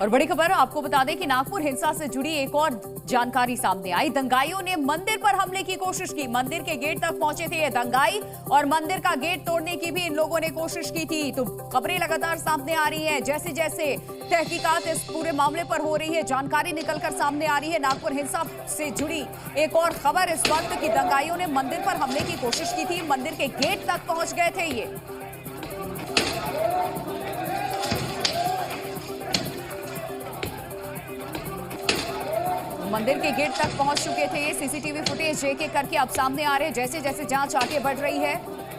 और बड़ी खबर आपको बता दें कि नागपुर हिंसा से जुड़ी एक और जानकारी सामने आई। दंगाइयों ने मंदिर पर हमले की कोशिश की। मंदिर के गेट तक पहुंचे थे ये दंगाई और मंदिर का गेट तोड़ने की भी इन लोगों ने कोशिश की थी। तो खबरें लगातार सामने आ रही है। जैसे जैसे तहकीकात इस पूरे मामले पर हो रही है, जानकारी निकलकर सामने आ रही है। नागपुर हिंसा से जुड़ी एक और खबर इस वक्त कि दंगाइयों ने मंदिर पर हमले की कोशिश की थी। मंदिर के गेट तक पहुंच गए थे ये। मंदिर के गेट तक पहुंच चुके थे। सीसीटीवी फुटेज एक एक करके अब सामने आ रहे हैं। जैसे जैसे जांच आगे बढ़ रही है,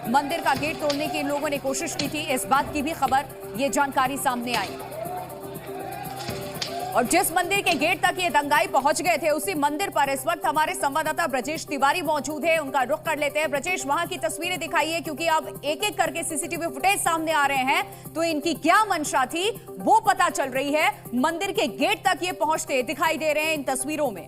मंदिर का गेट तोड़ने की इन लोगों ने कोशिश की थी, इस बात की भी खबर, ये जानकारी सामने आई। और जिस मंदिर के गेट तक ये दंगाई पहुंच गए थे, उसी मंदिर पर इस वक्त हमारे संवाददाता ब्रजेश तिवारी मौजूद है। उनका रुख कर लेते हैं। ब्रजेश, वहां की तस्वीरें दिखाइए, क्योंकि अब एक एक करके सीसीटीवी फुटेज सामने आ रहे हैं। तो इनकी क्या मंशा थी वो पता चल रही है। मंदिर के गेट तक ये पहुंचते दिखाई दे रहे हैं इन तस्वीरों में।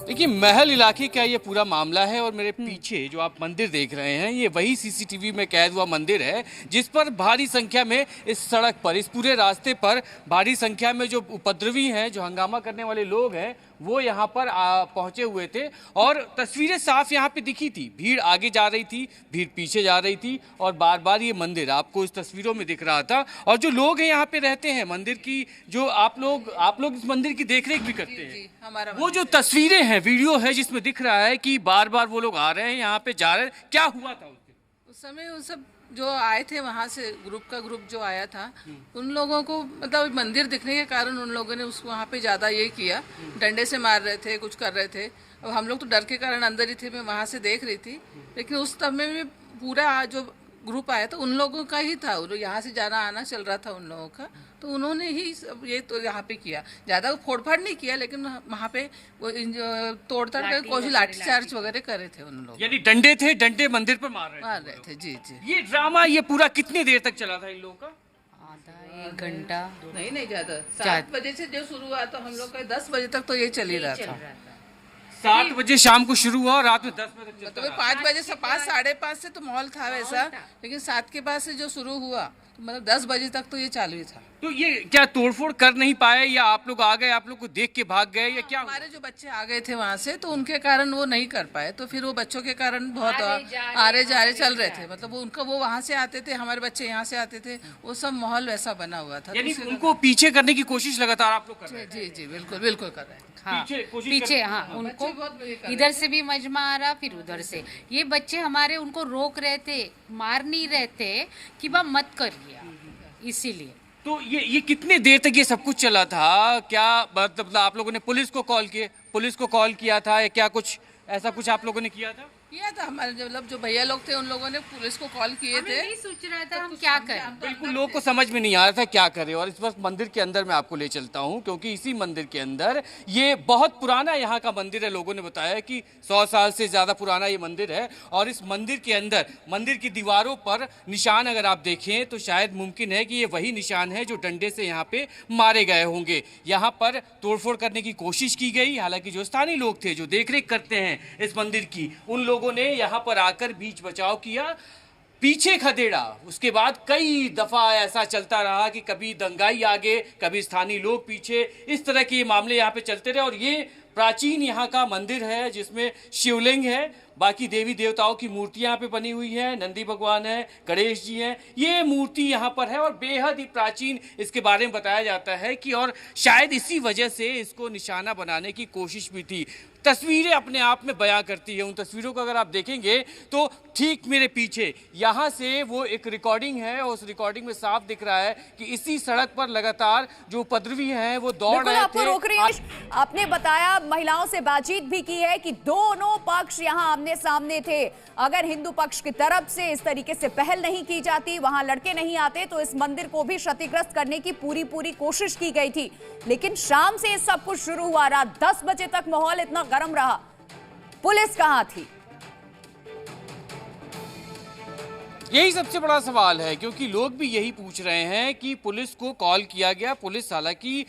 देखिए, महल इलाके का ये पूरा मामला है और मेरे पीछे जो आप मंदिर देख रहे हैं, ये वही सीसीटीवी में कैद हुआ मंदिर है जिस पर भारी संख्या में इस सड़क पर, इस पूरे रास्ते पर भारी संख्या में जो उपद्रवी हैं, जो हंगामा करने वाले लोग हैं, वो यहाँ पर पहुंचे हुए थे। और तस्वीरें साफ यहाँ पे दिखी थी। भीड़ आगे जा रही थी, भीड़ पीछे जा रही थी और बार बार ये मंदिर आपको इस तस्वीरों में दिख रहा था। और जो लोग हैं यहाँ पे रहते हैं, मंदिर की जो आप लोग इस मंदिर की देखरेख भी करते हैं, वो जो तस्वीरें हैं, वीडियो है जिसमें दिख रहा है कि बार बार वो लोग आ रहे हैं, यहाँ पे जा रहे हैं। क्या हुआ था उस समय? वो सब जो आए थे वहाँ से ग्रुप जो आया था, उन लोगों को मतलब मंदिर दिखने के कारण उन लोगों ने उसको वहाँ पे ज़्यादा ये किया, डंडे से मार रहे थे, कुछ कर रहे थे। अब हम लोग तो डर के कारण अंदर ही थे, मैं वहाँ से देख रही थी। लेकिन उस समय में पूरा जो ग्रुप आया था उन लोगों का ही था, यहाँ से जाना आना चल रहा था उन लोगों का। तो उन्होंने ही सब ये तो यहाँ पे किया, ज़्यादा फोड़फाड़ नहीं किया, लेकिन वहाँ पे वो तोड़ताड़ कर कोशिश, लाठीचार्ज वगैरह करे थे उन लोग। यानी डंडे मंदिर पर मार रहे थे। जी जी। ये ड्रामा ये पूरा कितनी देर तक चला था इन लोगों का? आधा 1 घंटा नहीं ज़्यादा। 7 बजे से जो शुरू हुआ तो हम लोग का 10 बजे तक तो ये चल ही रहा था। 7 बजे शाम को शुरू हुआ और रात में 10 बजे तक चलता मतलब 5 बजे से 5 साढ़े 5 से तो माहौल था वैसा, लेकिन 7 के बाद से जो शुरू हुआ तो मतलब 10 बजे तक तो ये चालू ही था। तो ये क्या तोड़फोड़ कर नहीं पाए, या आप लोग आ गए, आप लोग को देख के भाग गए, या क्या? हमारे जो बच्चे आ गए थे वहाँ से, तो उनके कारण वो नहीं कर पाए। तो फिर वो बच्चों के कारण बहुत आरे जारे चल रहे थे। मतलब वो वहाँ से आते थे, हमारे बच्चे यहाँ से आते थे, वो सब माहौल वैसा बना हुआ था। यानी उनको पीछे करने की कोशिश लगातार आप लोग कर रहे हैं? जी जी, बिल्कुल बिल्कुल कर रहे हैं। हाँ, पीछे हाँ, उनको इधर से भी मजमा आ रहा, फिर उधर से। ये बच्चे हमारे उनको रोक रहे थे, मार नहीं रहे थे कि बा मत करिए, इसीलिए। तो ये कितने देर तक ये सब कुछ चला था? क्या मतलब आप लोगों ने पुलिस को कॉल किया था, या क्या कुछ ऐसा कुछ आप लोगों ने किया था? किया था। हमारे मतलब जो भैया लोग थे उन लोगों ने पुलिस को कॉल किए थे। नहीं सोच रहा था हम क्या करें, बिल्कुल लोग को समझ में नहीं आ रहा था क्या करें। और इस वक्त मंदिर के अंदर मैं आपको ले चलता हूं, क्योंकि इसी मंदिर के अंदर, ये बहुत पुराना यहाँ का मंदिर है। लोगों ने बताया कि 100 साल से ज्यादा पुराना ये मंदिर है। और इस मंदिर के अंदर, मंदिर की दीवारों पर निशान अगर आप देखें तो शायद मुमकिन है कि ये वही निशान है जो डंडे से यहाँ पे मारे गए होंगे। यहाँ पर तोड़फोड़ करने की कोशिश की गई। हालांकि जो स्थानीय लोग थे, जो देखरेख करते हैं इस मंदिर की, उन लोगों ने यहाँ पर आकर बीच बचाव किया, पीछे खदेड़ा। उसके बाद कई दफा ऐसा चलता रहा कि कभी दंगाई आगे, कभी स्थानीय लोग पीछे, इस तरह के मामले यहाँ पे चलते रहे। और ये प्राचीन यहाँ का मंदिर है जिसमें शिवलिंग है, बाकी देवी देवताओं की मूर्तियां यहाँ पे बनी हुई हैं, नंदी भगवान है, गणेश जी हैं। ये मूर्ति यहाँ पर है और बेहद ही प्राचीन इसके बारे में बताया जाता है कि, और शायद इसी वजह से इसको निशाना बनाने की कोशिश भी थी। तस्वीरें अपने आप में बयां करती है। उन तस्वीरों को अगर आप देखेंगे तो ठीक मेरे पीछे यहाँ से वो एक रिकॉर्डिंग है, और उस रिकॉर्डिंग में साफ दिख रहा है कि इसी सड़क पर लगातार जो उपद्रवी हैं वो दौड़ रहे थे। आपको रोक रही है। आपने बताया, महिलाओं से बातचीत भी की है कि दोनों पक्ष यहाँ आमने सामने थे। अगर हिंदू पक्ष की तरफ से इस तरीके से पहल नहीं की जाती, वहां लड़के नहीं आते, तो इस मंदिर को भी क्षतिग्रस्त करने की पूरी कोशिश की गई थी। लेकिन शाम से सब कुछ शुरू हुआ, रात 10 बजे तक माहौल इतना गर्म रहा। पुलिस कहां थी? यही सबसे बड़ा सवाल है, क्योंकि लोग भी यही पूछ रहे हैं कि पुलिस को कॉल किया गया। पुलिस हालांकि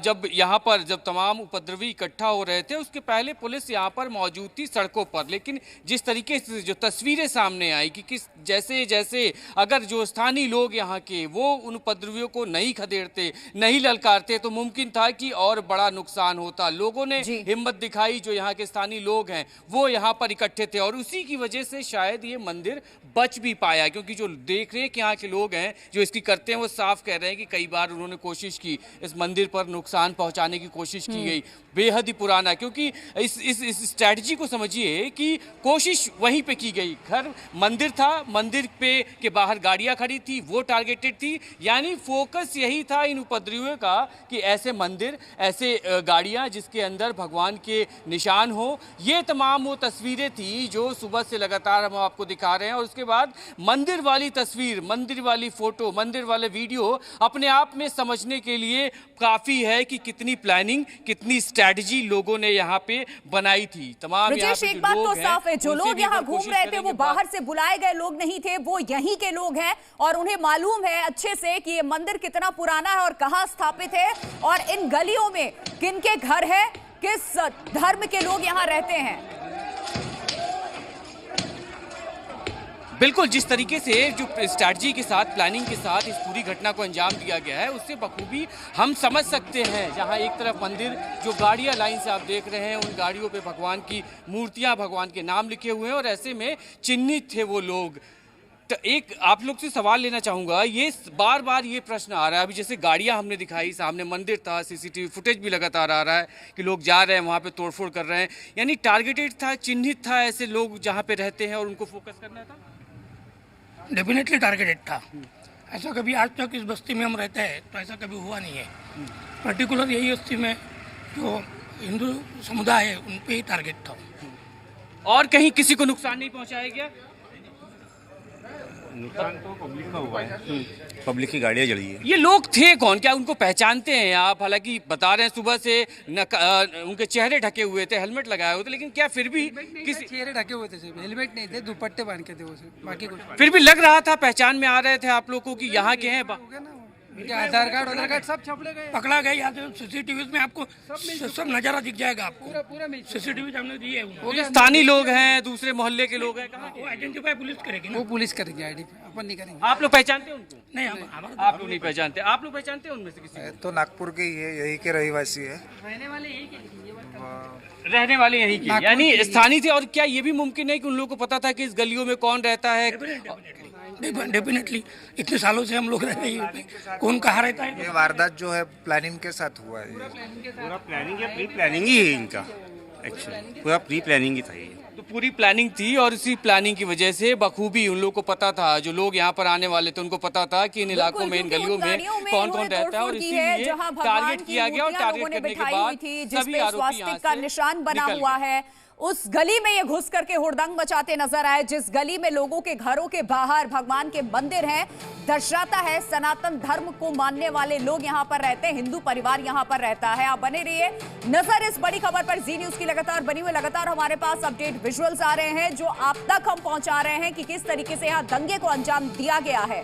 जब यहाँ पर जब तमाम उपद्रवी इकट्ठा हो रहे थे उसके पहले पुलिस यहाँ पर मौजूद थी सड़कों पर, लेकिन जिस तरीके से जो तस्वीरें सामने आई कि किस जैसे जैसे अगर जो स्थानीय लोग यहाँ के वो उन उपद्रवियों को नहीं खदेड़ते, नहीं ललकारते तो मुमकिन था कि और बड़ा नुकसान होता। लोगों ने हिम्मत दिखाई, जो यहाँ के स्थानीय लोग हैं वो यहाँ पर इकट्ठे थे और उसी की वजह से शायद ये मंदिर बच भी पाया, क्योंकि जो देख रेख यहाँ के लोग हैं जो इसकी करते हैं वो साफ कह रहे हैं कि कई बार उन्होंने कोशिश की, इस मंदिर पर नुकसान पहुंचाने की कोशिश की गई। बेहद ही पुराना, क्योंकि इस स्ट्रैटेजी को समझिए कि कोशिश वहीं पे की गई। घर मंदिर था, मंदिर पे के बाहर गाड़ियां खड़ी थी, वो टारगेटेड थी, यानी फोकस यही था इन उपद्रवियों का कि ऐसे मंदिर, ऐसे गाड़ियां जिसके अंदर भगवान के निशान हो। ये तमाम वो तस्वीरें थी जो सुबह से लगातार हम आपको दिखा रहे हैं। और उसके बाद मंदिर वाली तस्वीर, मंदिर वाली फोटो, मंदिर वाले वीडियो अपने आप में समझने के लिए काफी है कि कितनी प्लानिंग, कितनी स्ट्रैटेजी लोगों ने यहाँ पे बनाई थी। तमाम ब्रजेश, एक बात तो साफ है, जो लोग यहाँ घूम रहे थे वो बाहर से बुलाए गए लोग नहीं थे, वो यहीं के लोग हैं और उन्हें मालूम है अच्छे से कि ये मंदिर कितना पुराना है और कहाँ स्थापित है और इन गलियों में किनके घर है, किस धर्म के लोग यहाँ रहते हैं। बिल्कुल, जिस तरीके से जो स्ट्रैटेजी के साथ, प्लानिंग के साथ इस पूरी घटना को अंजाम दिया गया है उससे बखूबी हम समझ सकते हैं। जहां एक तरफ मंदिर, जो गाड़ियां लाइन से आप देख रहे हैं, उन गाड़ियों पे भगवान की मूर्तियां, भगवान के नाम लिखे हुए हैं और ऐसे में चिन्हित थे वो लोग। तो एक आप लोग से सवाल लेना चाहूँगा, ये बार बार ये प्रश्न आ रहा है, अभी जैसे गाड़ियाँ हमने दिखाई, सामने मंदिर था, सीसीटीवी फुटेज भी लगातार आ रहा है कि लोग जा रहे हैं वहाँ पे तोड़फोड़ कर रहे हैं, यानी टारगेटेड था, चिन्हित था ऐसे लोग जहाँ पे रहते हैं और उनको फोकस करना था। डेफिनेटली टारगेटेड था। ऐसा कभी आज तक इस बस्ती में हम रहते हैं तो ऐसा कभी हुआ नहीं है। पर्टिकुलर यही बस्ती में जो हिंदू समुदाय है उन पे ही टारगेट था। और कहीं किसी को नुकसान नहीं पहुंचाया गया? नुकसान तो पब्लिक का हुआ है, पब्लिक की गाड़ियाँ जली है। ये लोग थे कौन, क्या उनको पहचानते हैं आप? हालांकि बता रहे हैं सुबह से उनके चेहरे ढके हुए थे, हेलमेट लगाए हुए थे, लेकिन क्या फिर भी किसी चेहरे ढके हुए थे, हेलमेट नहीं थे, दुपट्टे बांध के थे वो, बाकी कुछ फिर भी लग रहा था, पहचान में आ रहे थे आप लोगों को कि यहाँ के हैं। उनके आधार कार्ड सब छपड़े गए, पकड़ा गए। यहाँ सीसीटीवी में आपको सब नजारा दिख जाएगा, आपको पूरा सीसीटीवी हमने दिए हैं। स्थानीय लोग हैं, दूसरे मोहल्ले के लोग हैं, कहाँ वो आइडेंटिफाई पुलिस करेगी ना, वो पुलिस करेगी, आईडी अपन नहीं करेंगे। आप लोग पहचानते हैं उनको? नहीं, आप लोग नहीं पहचानते। आप लोग पहचानते हैं उनमें से किसी? तो नागपुर के ही है, यही के रहवासी है, रहने वाले यही के रहने वाले यहीं के, यानी स्थानीय थे। और क्या ये भी मुमकिन है कि उन लोगों को पता था कि इस गलियों में कौन रहता है? डेफिनेटली इतने सालों से हम लोग रह रहे हैं, कौन कहाँ रहता है। ये वारदात जो है प्लानिंग के साथ हुआ है। पूरा प्लानिंग या प्री प्लानिंग ही है इनका, एक्चुअली पूरा प्री प्लानिंग ही था ये। तो पूरी प्लानिंग थी और इसी प्लानिंग की वजह से बखूबी उन लोगों को पता था, जो लोग यहाँ पर आने वाले थे उनको पता था कि इन इलाकों में, इन गलियों में कौन कौन रहता है और इसीलिए टारगेट किया गया। और टारगेट करने के बाद सभी आरोपी यहाँ का निशान बना हुआ है। उस गली में ये घुस करके हुड़दंग मचाते नजर आए, जिस गली में लोगों के घरों के बाहर भगवान के मंदिर हैं, दर्शाता है सनातन धर्म को मानने वाले लोग यहाँ पर रहते हैं, हिंदू परिवार यहाँ पर रहता है। आप बने रहिए नजर इस बड़ी खबर पर, जी न्यूज की लगातार बनी हुई, लगातार हमारे पास अपडेट विजुअल्स आ रहे हैं जो आप तक हम पहुंचा रहे हैं कि किस तरीके से यहाँ दंगे को अंजाम दिया गया है।